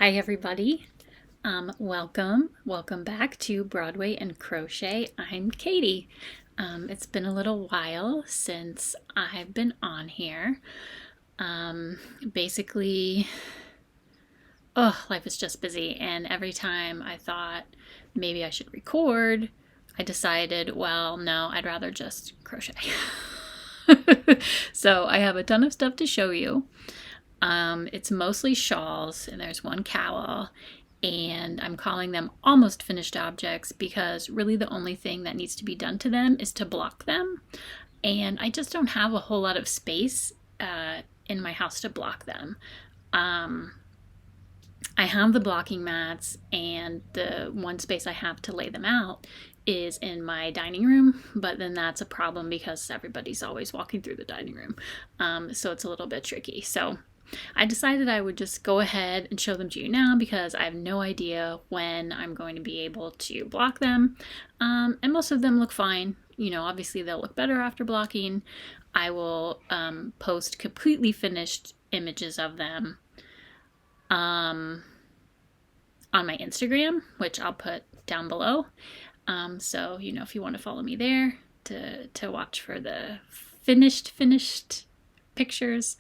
Hi everybody. Welcome back to Broadway and Crochet. I'm Katie. It's been a little while since I've been on here. Basically, life is just busy, and every time I thought maybe I should record, I decided, well, no, I'd rather just crochet. So I have a ton of stuff to show you. It's mostly shawls, and there's one cowl, and I'm calling them almost finished objects because really the only thing that needs to be done to them is to block them, and I just don't have a whole lot of space in my house to block them. I have the blocking mats, and the one space I have to lay them out is in my dining room, but then that's a problem because everybody's always walking through the dining room, so it's a little bit tricky. So I decided I would just go ahead and show them to you now because I have no idea when I'm going to be able to block them. And most of them look fine. You know, obviously they'll look better after blocking. I will post completely finished images of them on my Instagram, which I'll put down below. So, you know, if you want to follow me there to watch for the finished pictures,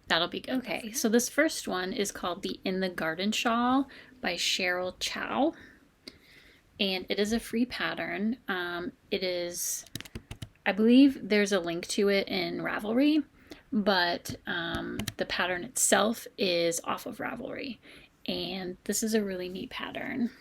that'll be okay. So this first one is called the In the Garden Shawl by Cheryl Chow, and it is a free pattern. It is, I believe there's a link to it in Ravelry, but the pattern itself is off of Ravelry, and this is a really neat pattern.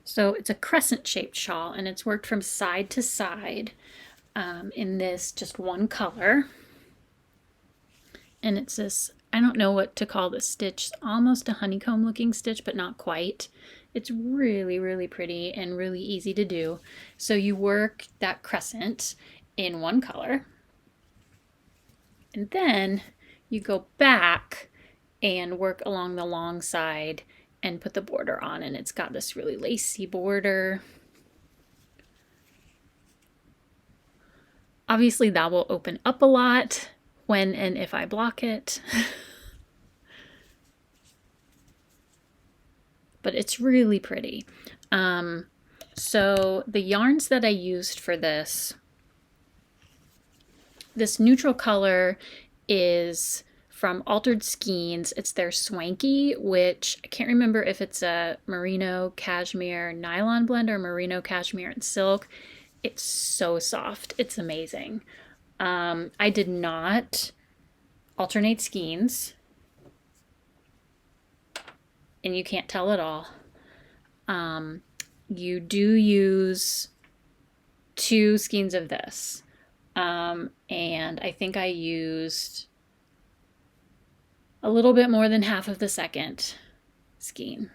So it's a crescent shaped shawl, and it's worked from side to side in this just one color. And it's this, I don't know what to call this stitch, almost a honeycomb looking stitch, but not quite. It's really, really pretty and really easy to do. So you work that crescent in one color, and then you go back and work along the long side and put the border on, and it's got this really lacy border. Obviously that will open up a lot when and if I block it. But it's really pretty. So the yarns that I used for this neutral color is from Altered Skeins. It's their Swanky, which I can't remember if it's a merino cashmere nylon blend or merino cashmere and silk. It's so soft. It's amazing. I did not alternate skeins, and you can't tell at all. You do use 2 skeins of this, and I think I used a little bit more than half of the second skein.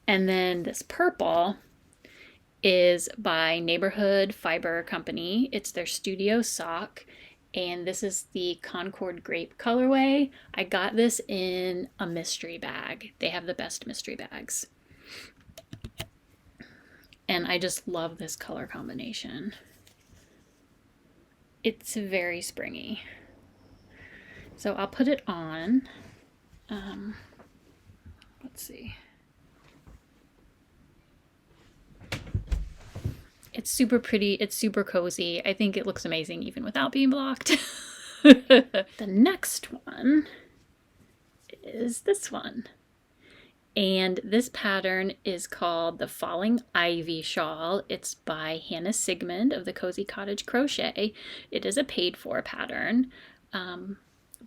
And then this purple is by Neighborhood Fiber Company. It's their Studio Sock, and this is the Concord Grape colorway. I got this in a mystery bag. They have the best mystery bags. And I just love this color combination. It's very springy. So I'll put it on. Let's see. It's super pretty. It's super cozy. I think it looks amazing even without being blocked. The next one is this one. And this pattern is called the Falling Ivy Shawl. It's by Hannah Sigmund of the Cozy Cottage Crochet. It is a paid for pattern.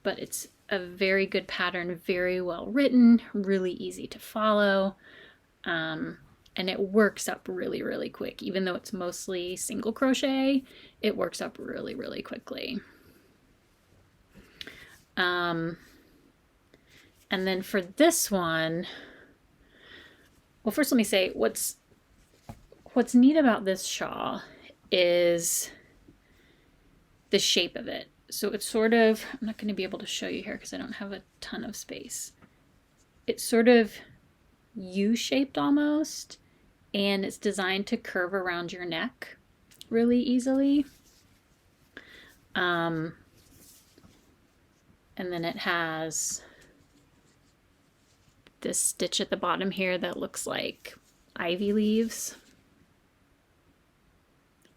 But it's a very good pattern, very well written, really easy to follow, and it works up really, really quick. Even though it's mostly single crochet, it works up really, really quickly. And then for this one, well, first let me say what's neat about this shawl is the shape of it. So it's sort of, I'm not going to be able to show you here because I don't have a ton of space. It sort of U-shaped almost, and it's designed to curve around your neck really easily. And then it has this stitch at the bottom here that looks like ivy leaves.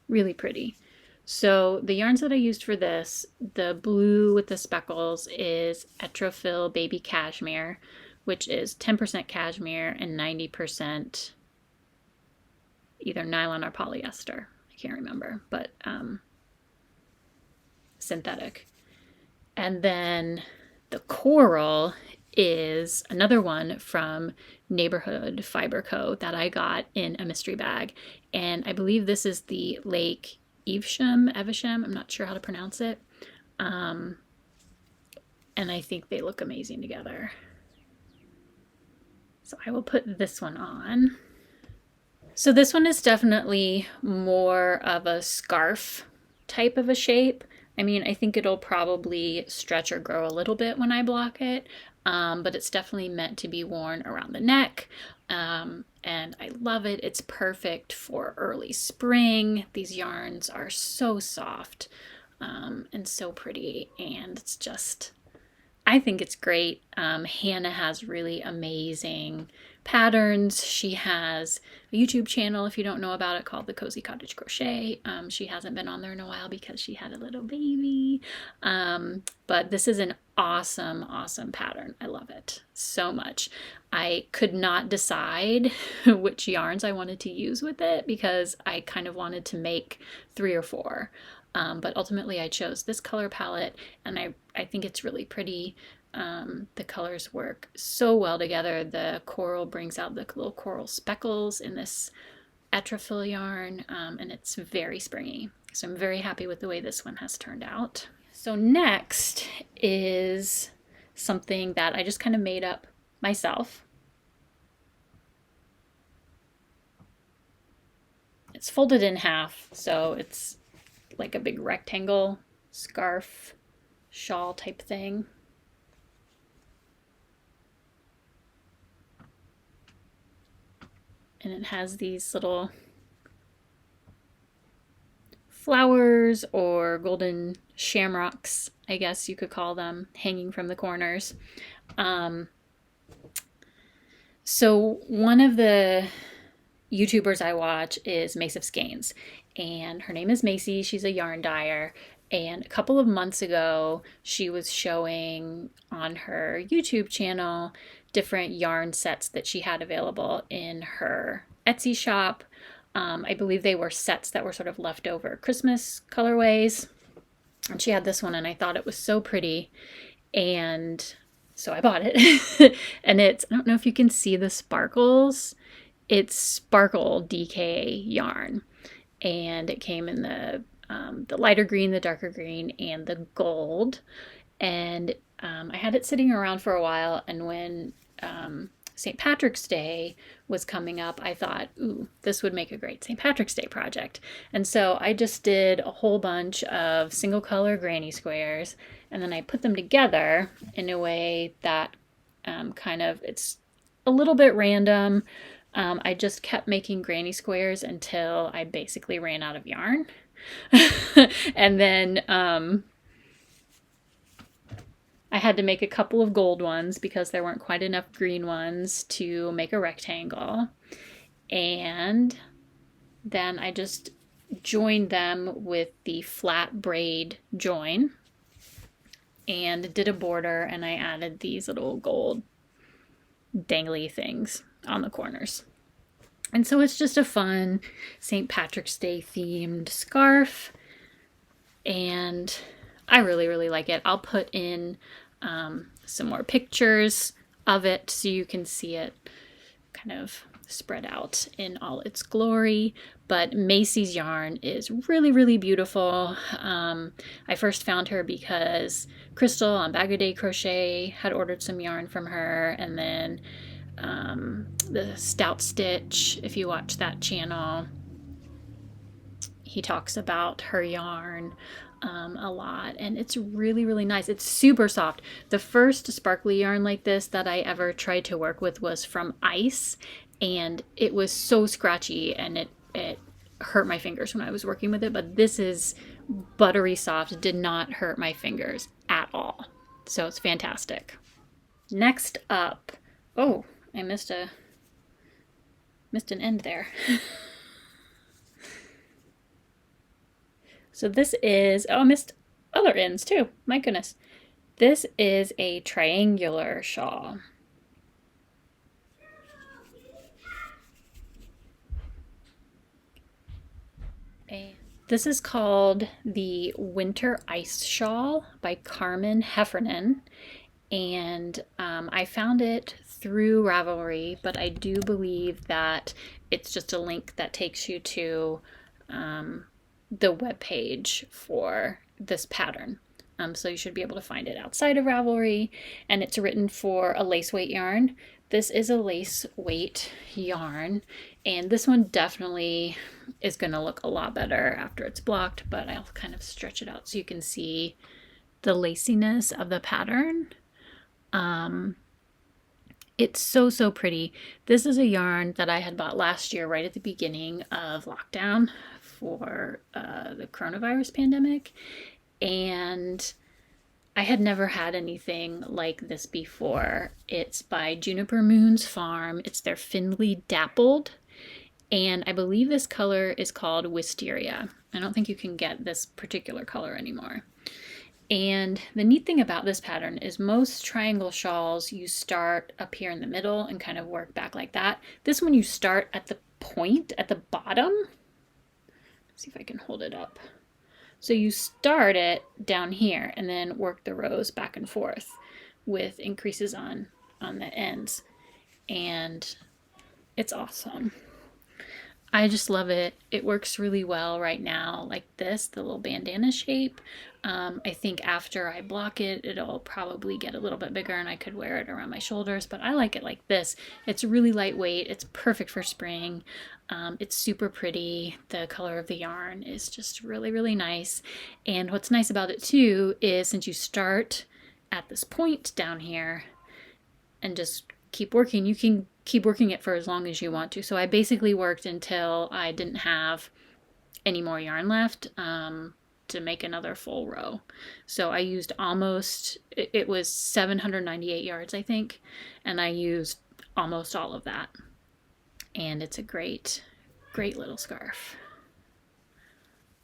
Really pretty. So the yarns that I used for this, the blue with the speckles, is Etrofil Baby Cashmere, which is 10% cashmere and 90% either nylon or polyester. I can't remember, but synthetic. And then the coral is another one from Neighborhood Fiber Co. that I got in a mystery bag. And I believe this is the Lake Evesham, I'm not sure how to pronounce it. And I think they look amazing together. So I will put this one on. So this one is definitely more of a scarf type of a shape. I mean, I think it'll probably stretch or grow a little bit when I block it, but it's definitely meant to be worn around the neck. And I love it. It's perfect for early spring. These yarns are so soft and so pretty, and it's just, I think it's great. Hannah has really amazing patterns. She has a YouTube channel, if you don't know about it, called The Cozy Cottage Crochet. She hasn't been on there in a while because she had a little baby. But this is an awesome, awesome pattern. I love it so much. I could not decide which yarns I wanted to use with it because I kind of wanted to make 3 or 4. But ultimately I chose this color palette, and I think it's really pretty. The colors work so well together. The coral brings out the little coral speckles in this Etrofil yarn, and it's very springy. So I'm very happy with the way this one has turned out. So next is something that I just kind of made up myself. It's folded in half, so it's like a big rectangle scarf shawl type thing. And it has these little flowers or golden shamrocks, I guess you could call them, hanging from the corners. So one of the YouTubers I watch is Mace of Skeins, and her name is Macy. She's a yarn dyer, and a couple of months ago she was showing on her YouTube channel different yarn sets that she had available in her Etsy shop. I believe they were sets that were sort of leftover Christmas colorways, and she had this one, and I thought it was so pretty, and so I bought it. And it's, I don't know if you can see the sparkles. It's sparkle DK yarn, and it came in the lighter green, the darker green, and the gold. And I had it sitting around for a while, and when St. Patrick's Day was coming up, I thought, ooh, this would make a great St. Patrick's Day project. And so I just did a whole bunch of single color granny squares, and then I put them together in a way that kind of, it's a little bit random. I just kept making granny squares until I basically ran out of yarn. And then I had to make a couple of gold ones because there weren't quite enough green ones to make a rectangle. And then I just joined them with the flat braid join and did a border, and I added these little gold dangly things on the corners. And so it's just a fun St. Patrick's Day themed scarf, and I really, really like it. I'll put in some more pictures of it so you can see it kind of spread out in all its glory. But Macy's yarn is really, really beautiful. I first found her because Crystal on Bag O' Day Crochet had ordered some yarn from her, and then the Stout Stitch, if you watch that channel, he talks about her yarn. a lot, and it's really, really nice. It's super soft. The first sparkly yarn like this that I ever tried to work with was from Ice, and it was so scratchy, and it hurt my fingers when I was working with it, but this is buttery soft. It did not hurt my fingers at all. So it's fantastic. Next up, oh, I missed an end there. So this is, oh, I missed other ends too. My goodness. This is a triangular shawl. This is called the Winter Ice Shawl by Carmen Heffernan. And I found it through Ravelry, but I do believe that it's just a link that takes you to the web page for this pattern. So you should be able to find it outside of Ravelry, and it's written for a lace weight yarn. This is a lace weight yarn, and this one definitely is going to look a lot better after it's blocked, but I'll kind of stretch it out so you can see the laciness of the pattern. It's so, so pretty. This is a yarn that I had bought last year right at the beginning of lockdown for the coronavirus pandemic, and I had never had anything like this before. It's by Juniper Moon's Farm. It's their Findley Dappled, and I believe this color is called Wisteria. I don't think you can get this particular color anymore. And the neat thing about this pattern is most triangle shawls, you start up here in the middle and kind of work back like that. This one you start at the point at the bottom. Let's see if I can hold it up. So you start it down here and then work the rows back and forth with increases on the ends. And it's awesome. I just love it. It works really well right now, like this, the little bandana shape. I think after I block it, it'll probably get a little bit bigger and I could wear it around my shoulders, but I like it like this. It's really lightweight. It's perfect for spring. It's super pretty. The color of the yarn is just really, really nice. And what's nice about it too is since you start at this point down here and just keep working, you can keep working it for as long as you want to. So I basically worked until I didn't have any more yarn left to make another full row. So I used almost, it was 798 yards, I think, and I used almost all of that. And it's a great, great little scarf.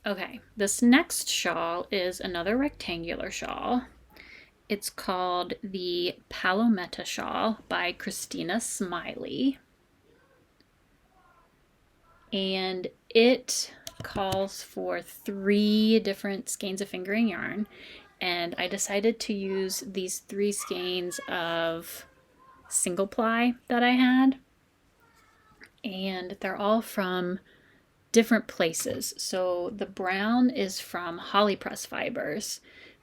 Okay, this next shawl is another rectangular shawl. It's called the Palometta Shawl by Christina Smiley. And it calls for 3 different skeins of fingering yarn. And I decided to use these 3 skeins of single ply that I had. And they're all from different places. So the brown is from Holly Press Fibers.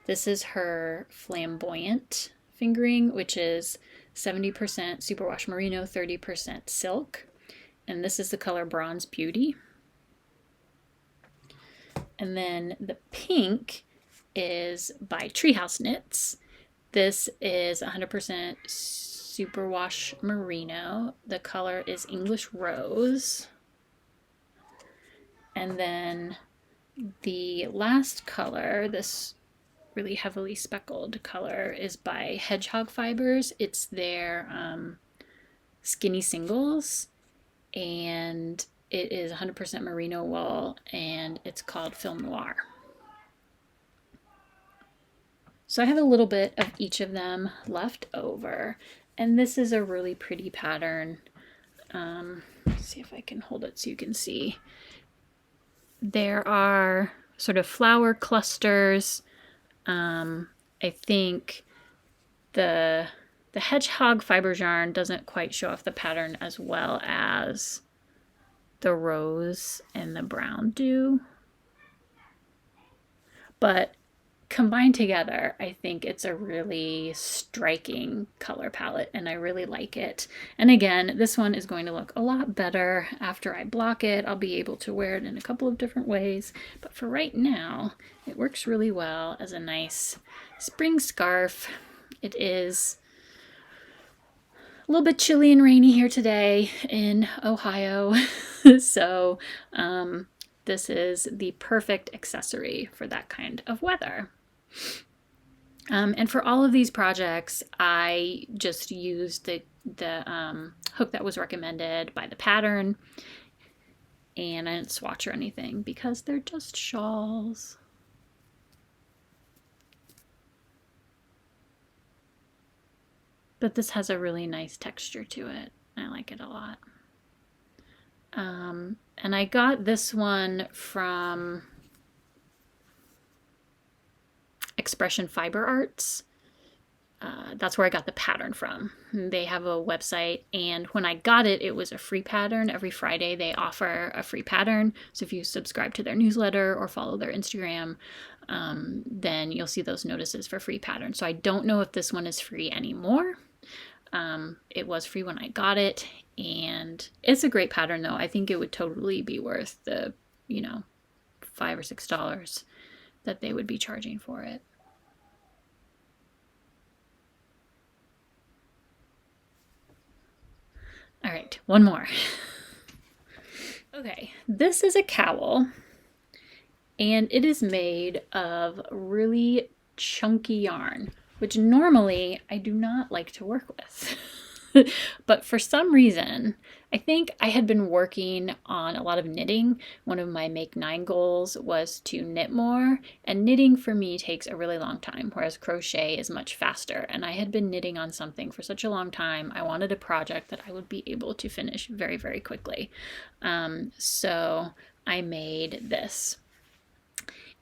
This is her flamboyant fingering, which is 70% superwash merino, 30% silk. And this is the color Bronze Beauty. And then the pink is by Treehouse Knits. This is 100% superwash merino. The color is English Rose. And then the last color, this really heavily speckled color, is by Hedgehog Fibers. It's their skinny singles, and it is 100% merino wool, and it's called Film Noir. So I have a little bit of each of them left over, and this is a really pretty pattern. Let's see if I can hold it so you can see. There are sort of flower clusters. I think the Hedgehog Fibers yarn doesn't quite show off the pattern as well as the rose and the brown do. But combined together, I think it's a really striking color palette and I really like it. And again, this one is going to look a lot better after I block it. I'll be able to wear it in a couple of different ways, but for right now, it works really well as a nice spring scarf. It is a little bit chilly and rainy here today in Ohio, so this is the perfect accessory for that kind of weather. And for all of these projects, I just used the hook that was recommended by the pattern, and I didn't swatch or anything because they're just shawls. But this has a really nice texture to it. I like it a lot. And I got this one from Expression Fiber Arts. That's where I got the pattern from. They have a website, and when I got it, it was a free pattern. Every Friday they offer a free pattern. So if you subscribe to their newsletter or follow their Instagram, then you'll see those notices for free patterns. So I don't know if this one is free anymore. It was free when I got it, and it's a great pattern though. I think it would totally be worth the, $5 or $6 that they would be charging for it. All right, one more. Okay, this is a cowl, and it is made of really chunky yarn, which normally I do not like to work with. But for some reason, I think I had been working on a lot of knitting. One of my Make 9 goals was to knit more, and knitting for me takes a really long time, whereas crochet is much faster. And I had been knitting on something for such a long time. I wanted a project that I would be able to finish very, very quickly. So I made this.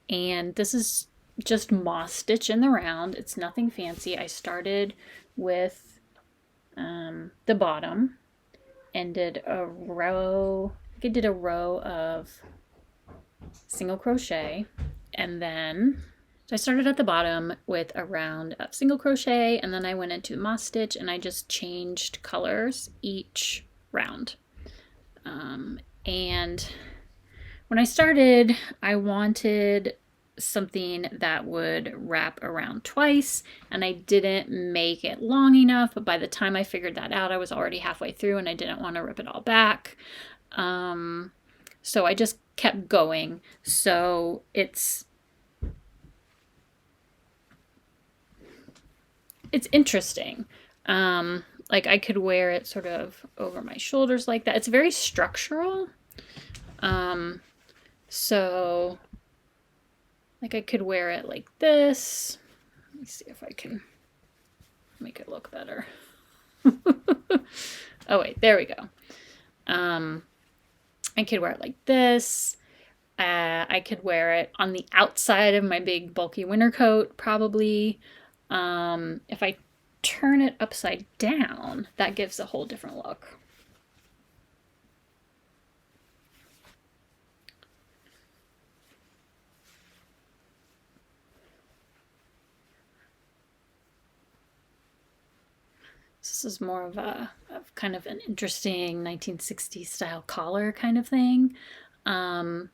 And this is just moss stitch in the round. It's nothing fancy. I started with the bottom and did a row. I did a row of single crochet, and then so I started at the bottom with a round of single crochet, and then I went into moss stitch and I just changed colors each round. And when I started, I wanted something that would wrap around twice, and I didn't make it long enough, but by the time I figured that out, I was already halfway through and I didn't want to rip it all back. So I just kept going. So it's interesting. Like I could wear it sort of over my shoulders like that. It's very structural. So like I could wear it like this. Let me see if I can make it look better. Oh wait, there we go. I could wear it like this. I could wear it on the outside of my big bulky winter coat, probably. If I turn it upside down, that gives a whole different look. This is more of a kind of an interesting 1960s style collar kind of thing. So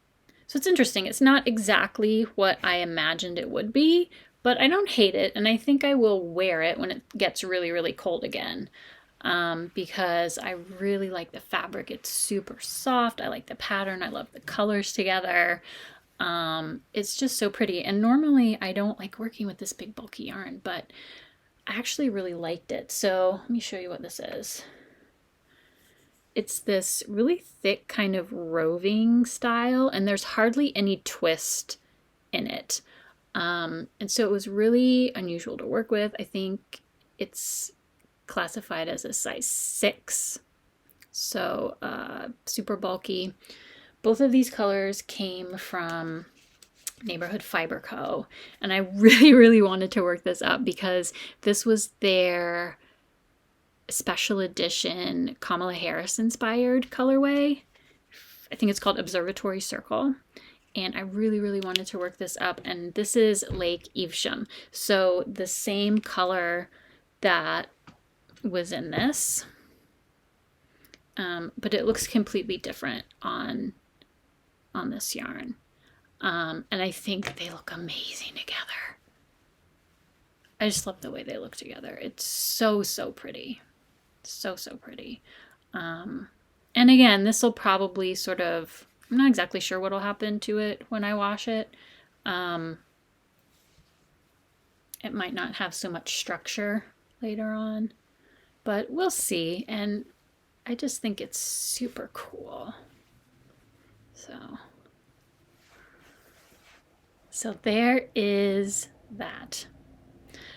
it's interesting. It's not exactly what I imagined it would be, but I don't hate it, and I think I will wear it when it gets really, really cold again, because I really like the fabric. It's super soft. I like the pattern. I love the colors together. It's just so pretty, and normally I don't like working with this big bulky yarn, but I actually really liked it. So let me show you what this is. It's this really thick kind of roving style, and there's hardly any twist in it. And so it was really unusual to work with. I think it's classified as a size 6. So super bulky. Both of these colors came from Neighborhood Fiber Co. And I really, really wanted to work this up because this was their special edition Kamala Harris inspired colorway. I think it's called Observatory Circle. and I really wanted to work this up. And this is Lake Evesham. So the same color that was in this, but it looks completely different on this yarn. And I think they look amazing together. I just love the way they look together. It's so pretty. So pretty. And again, this will probably sort of, I'm not exactly sure what will happen to it when I wash it. It might not have so much structure later on, but we'll see. And I just think it's super cool. So there is that.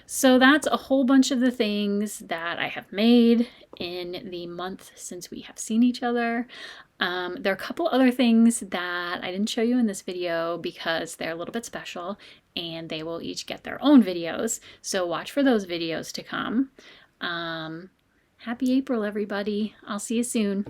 So that's a whole bunch of the things that I have made in the month since we have seen each other. There are a couple other things that I didn't show you in this video because they're a little bit special and they will each get their own videos. So watch for those videos to come. Happy April, everybody. I'll see you soon.